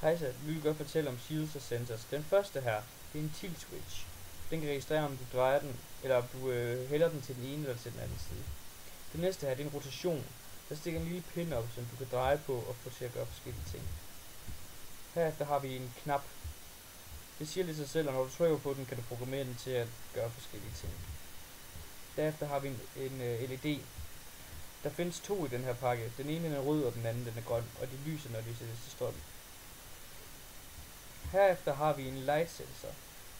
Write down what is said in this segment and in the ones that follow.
Hej så, vi vil godt fortælle om shields og sensors. Den første her, det er en tilt switch. Den kan registrere om du drejer den, eller om du hælder den til den ene eller til den anden side. Det næste her, det er en rotation. Der stikker en lille pin op, som du kan dreje på og få til at gøre forskellige ting. Herefter har vi en knap. Det siger lidt sig selv, og når du trykker på den, kan du programmere den til at gøre forskellige ting. Derefter har vi en LED. Der findes to i den her pakke. Den ene er rød, og den anden den er grøn, og de lyser, når de sættes til strøm. Herefter har vi en light sensor.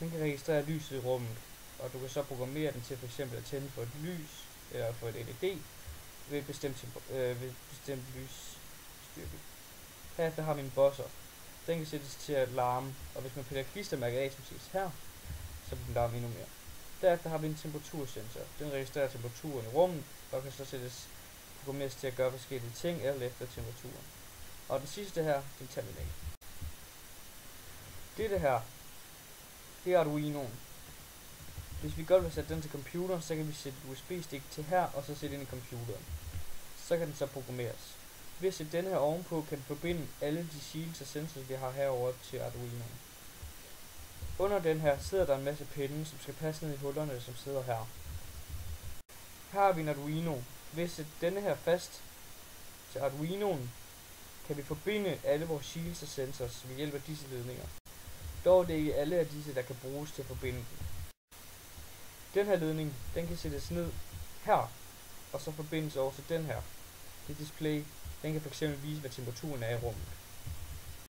Den kan registrere lyset i rummet, og du kan så programmere den til f.eks. at tænde for et lys, eller for et LED, ved et bestemt lysstyrke. Herefter har vi en buzzer. Den kan sættes til at larme, og hvis man piller klistermærket af, som ses her, så vil den larme endnu mere. Derefter har vi en temperatursensor. Den registrerer temperaturen i rummet, og kan så programmeres til at gøre forskellige ting, alt efter temperaturen. Og den sidste her, den terminal. Dette her, det er Arduinoen. Hvis vi godt vil sætte den til computer, så kan vi sætte et USB-stik til her, og så sætte ind i computeren. Så kan den så programmeres. Ved at sætte denne her ovenpå, kan den forbinde alle de shields og sensors, vi har herover til Arduinoen. Under den her sidder der en masse pinde, som skal passe ned i hullerne, som sidder her. Her har vi en Arduino. Ved at sætte denne her fast til Arduinoen, kan vi forbinde alle vores shields og sensors ved hjælp af disse ledninger. Dog er det ikke alle af disse, der kan bruges til at forbinde den. Den her ledning, den kan sættes ned her, og så forbindes over til den her. Det display, den kan fx vise, hvad temperaturen er i rummet.